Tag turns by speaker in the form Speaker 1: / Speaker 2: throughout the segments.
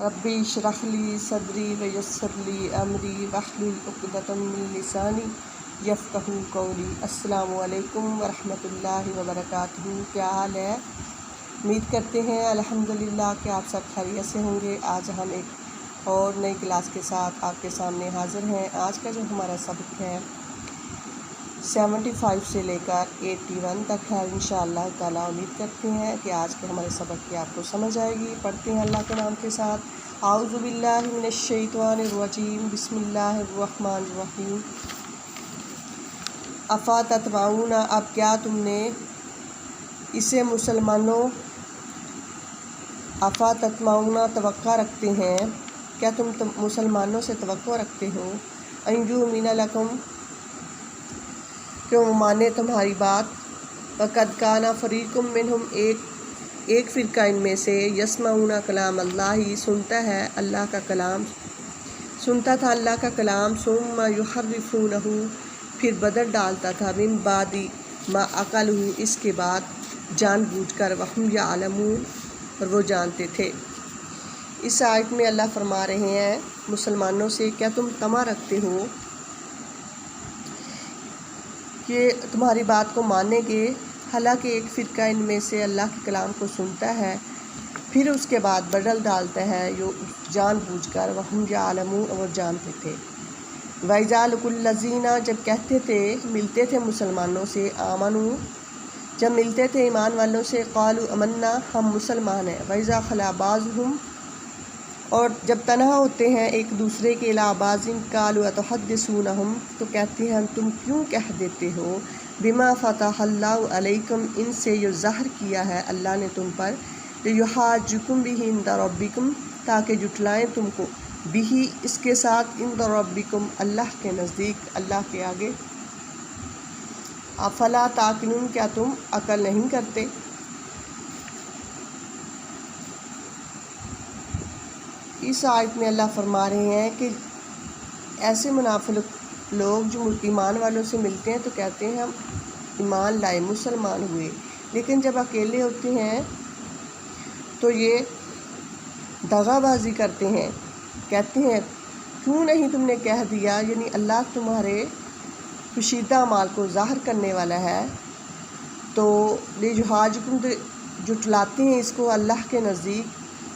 Speaker 1: रब्बी इश्रह ली सदरी वयस्सिर ली अमरी वहलुल उक़दतम मिन लिसानी यफ़क़हू क़ौली। अस्सलामु अलैकुम वरहमतुल्लाहि वबरकातुहू। क्या हाल है? उम्मीद करते हैं अल्हम्दुलिल्लाह कि आप सब खैरियत से होंगे। आज हम एक और नई क्लास के साथ आपके सामने हाज़िर हैं। आज का जो हमारा सबक है 75 से लेकर 81 तक है। इंशाअल्लाह ताला उम्मीद करते हैं कि आज के हमारे सबक की आपको समझ आएगी। पढ़ते हैं अल्लाह के नाम के साथ। आऊज़ु बिल्लाहि मिनश शैतानिर रजीम, बिस्मिल्लाहिर रहमानिर रहीम। अफ़ा ततमाऊना, अब क्या तुमने इसे मुसलमानों, अफ़ा ततमाऊना तवक्का रखते हैं, क्या तुम मुसलमानों से तवक्को रखते हो, अंजू मीना लकुम, क्यों माने तुम्हारी बात, वक़द काना फ़रीक़ुम मिनहुम, एक फ़िरका इनमें से, यस्माऊना कलाम अल्लाह, सुनता है अल्लाह का कलाम, सुनता था अल्लाह का कलाम, सुम्मा युहर्रिफ़ूनहु, फिर बदल डालता था, मिन बादी मा अक़लहु, इसके बाद जानबूझकर, वहुम यालमून, और वो जानते थे। इस आयत में अल्लाह फरमा रहे हैं मुसलमानों से, क्या तुम तमा रखते हो कि तुम्हारी बात को मानेंगे, हालांकि एक फ़िरका इनमें से अल्लाह के कलाम को सुनता है फिर उसके बाद बदल डालता है, यो जानबूझकर, वहुम यालमून, और जानते थे। वइज़ा लकुल्लज़ीना, जब कहते थे, मिलते थे मुसलमानों से, आमनू, जब मिलते थे ईमान वालों से, क़ालू अमन्ना, हम मुसलमान हैं, वइज़ा खला बाज़ुहुम, और जब तन्हा होते हैं एक दूसरे के इला बाज़िन, क़ालू अतुहद्दिसूनहुम, तो कहते हैं तुम क्यों कह देते हो, बिमा फ़तहल्लाहु अलैकुम, इनसे जो ज़ाहिर किया है अल्लाह ने तुम पर, लियुहाज्जुकुम बिही इंदा रब्बिकुम, ताकि जुटलाएँ तुमको, बिही, इसके साथ, इंदा रब्बिकुम, अल्लाह के नज़दीक, अल्लाह के आगे। अफ़ला ताक़िलून, क्या तुम अकल नहीं करते। इस आयत में अल्लाह फरमा रहे हैं कि ऐसे मुनाफिक लोग जो ईमान वालों से मिलते हैं तो कहते हैं हम ईमान लाए, मुसलमान हुए, लेकिन जब अकेले होते हैं तो ये दगाबाजी करते हैं, कहते हैं क्यों नहीं तुमने कह दिया, यानी अल्लाह तुम्हारे पोशीदा अमाल को ज़ाहिर करने वाला है, तो लियुहाज्जुकुम, जुटलाते हैं इसको अल्लाह के नज़दीक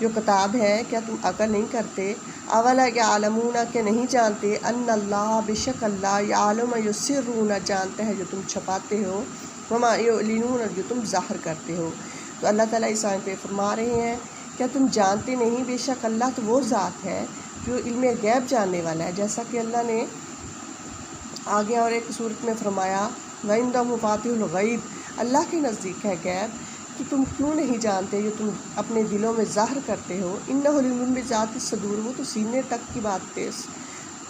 Speaker 1: जो किताब है, क्या तुम अकल नहीं करते। अवला यालमूना, के नहीं जानते, अन्नल्लाह, बेशक अल्लाह, यालम युसिर्रूना, जानता है जो तुम छुपाते हो, वमा युलिनून, जो तुम ज़ाहिर करते हो। तो अल्लाह ताला इस आयत पे फरमा रहे हैं, क्या तुम जानते नहीं, बेशक अल्लाह तो वो ज़ात है जो इल्म गैब जानने वाला है, जैसा कि अल्लाह ने आगे और एक सूरत में फरमाया, वइंदहु मफ़ातिहुल गैब, अल्लाह के नज़दीक है गैब, कि तुम क्यों नहीं जानते जो तुम अपने दिलों में ज़ाहिर करते हो। इन्नहु इल्मुन बिज़ाति सदूर, वो तो सीने तक की बात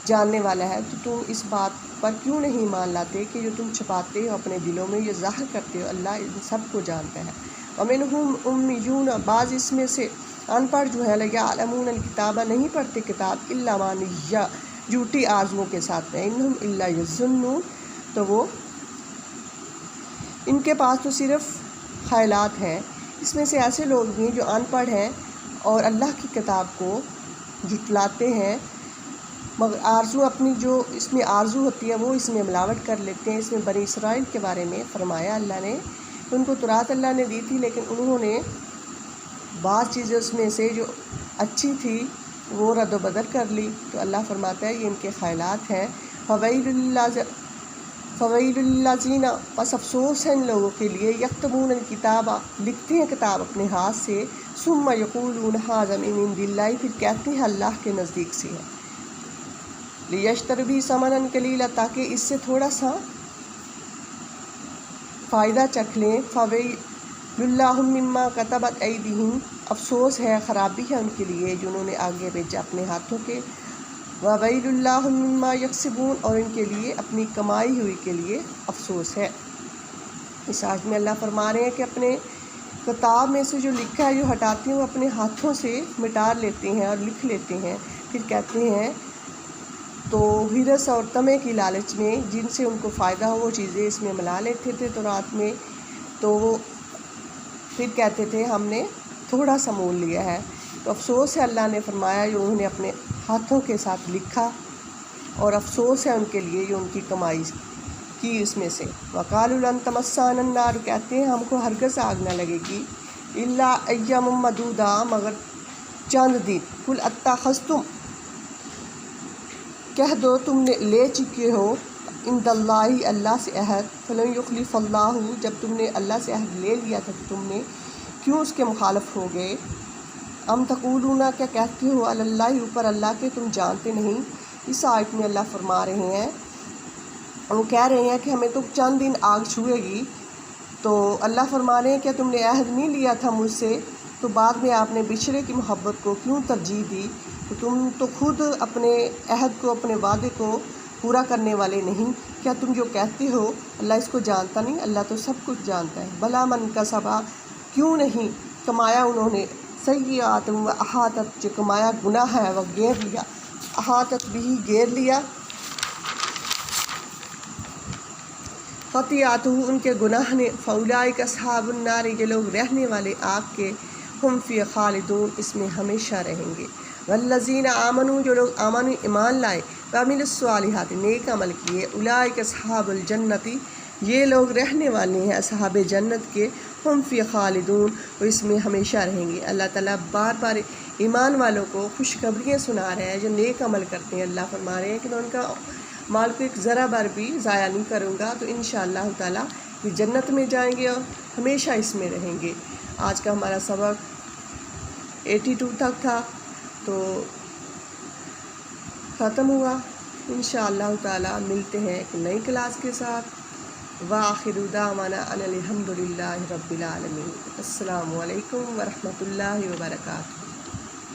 Speaker 1: जानने वाला है, तो तुम इस बात पर क्यों नहीं मान लाते कि जो तुम छुपाते हो अपने दिलों में, ये ज़ाहिर करते हो, अल्लाह इन सब को जानता है। वमिनहुम उम्मियून, बाज़ इसमें से अनपढ़ जो है, यअलमून अल-किताबा, नहीं पढ़ते किताब, इल्ला मानिया, झूठी आज़ुओं के साथ में, इन्हुम इल्ला यज़ुन्नून, तो वो इनके पास तो सिर्फ़ ख़यालात हैं। इसमें से ऐसे लोग भी जो अनपढ़ हैं और अल्लाह की किताब को जुटलाते हैं, मगर आरज़ू अपनी जो इसमें आरज़ू होती है वो इसमें मिलावट कर लेते हैं। इसमें बनी इसराइल के बारे में फ़रमाया अल्लाह ने, उनको तुरात अल्लाह ने दी थी, लेकिन उन्होंने बाज़ चीज़ें उसमें से जो अच्छी थी वो रद्द-बदल कर ली, तो अल्लाह फरमाता है ये इनके ख़यालात हैं। फ़वैलुल्लिल्लज़ीना, बस अफसोस है इन लोगों के लिए, यक्तबून किताबा, लिखते हैं किताब अपने हाथ से, सुम्मा यक़ूलून हाज़ा मिन इंदिल्लाहि, फिर कहते हैं अल्लाह के नज़दीक से है, लियश्तरू बिही समनन क़लीला, ताकि इससे थोड़ा सा फ़ायदा चख लें। फ़वैलुल्लाहुम मिम्मा कतबत ऐदीहिम, अफसोस है, ख़राबी है उनके लिए जो उन्होंने आगे भेजा अपने हाथों के, ववैलुल्लाहुम मिम्मा यक्सिबून, और इनके लिए अपनी कमाई हुई के लिए अफसोस है। इस आयत में अल्लाह फरमा रहे हैं कि अपने किताब में से जो लिखा है, जो हटाते हैं, वो अपने हाथों से मिटा लेते हैं और लिख लेते हैं, फिर कहते हैं, तो हिरस और तमे की लालच में जिनसे उनको फ़ायदा हो वो चीज़ें इसमें मिला लेते थे तो रात में, तो वो फिर कहते थे हमने थोड़ा सा मोल लिया है। تو افسوس ہے، اللہ نے فرمایا جو انہوں نے اپنے ہاتھوں کے ساتھ لکھا، اور افسوس ہے ان کے لیے جو ان کی کمائی کی اس میں سے۔ وَقَالُوا لَن تَمَسَّنَا النَّارُ، کہتے ہیں ہم کو ہرگز آگ نہ لگے گی، إِلَّا أَيَّامًا مَّعْدُودَةً، مگر چند دن۔ قُلْ أَتَّخَذْتُمْ، کہہ دو تم نے لے چکے ہو عند اللہ، اللہ سے عہد، فَلَن يُخْلِفَ اللَّهُ، جب تم نے اللہ سے عہد لے لیا تھا تو تم نے کیوں اس کے مخالف ہو گئے؟ ام تقولون، کیا کہتے ہو، علی اللہ، اوپر اللہ کے تم جانتے نہیں۔ اس آیت میں اللہ فرما رہے ہیں، وہ کہہ رہے ہیں کہ ہمیں تو چند دن آگ چھوئے گی، تو اللہ فرما رہے ہیں کیا تم نے عہد نہیں لیا تھا مجھ سے، تو بعد میں آپ نے بچھڑے کی محبت کو کیوں ترجیح دی؟ تو تم تو خود اپنے عہد کو، اپنے وعدے کو پورا کرنے والے نہیں۔ کیا تم جو کہتے ہو اللہ اس کو جانتا نہیں؟ اللہ تو سب کچھ جانتا ہے۔ بلا من کسبا، کیوں نہیں کمایا انہوں نے، سیئات و احاطت، جو کمایا گناہ ہے وہ گھیر لیا، احاطت بھی گھیر لیا، خطیئاتہ، ان کے گناہ نے، فاولئک اصحاب النار، یہ لوگ رہنے والے آگ کے، ہم فی خالدون، اس میں ہمیشہ رہیں گے۔ والذین آمنوا، جو لوگ ایمان لائے، وعملوا الصالحات، نیک عمل کیے، اولئک اصحاب الجنت، یہ لوگ رہنے والے ہیں اصحاب جنت کے، ہم فی خالدون، وہ اس میں ہمیشہ رہیں گے۔ اللہ تعالیٰ بار بار ایمان والوں کو خوشخبریاں سنا رہے ہیں جو نیک عمل کرتے ہیں۔ اللہ فرما رہے ہیں کہ میں ان کا مال کو ایک ذرہ بھر بھی ضائع نہیں کروں گا، تو انشاءاللہ تعالیٰ یہ جنت میں جائیں گے اور ہمیشہ اس میں رہیں گے۔ آج کا ہمارا سبق 82 تک تھا، تو ختم ہوا۔ انشاءاللہ تعالیٰ ملتے ہیں ایک نئی کلاس کے ساتھ۔ وآخر دعوانا ان الحمد للہ رب العالمین۔ السلام علیکم ورحمۃ اللہ وبرکاتہ۔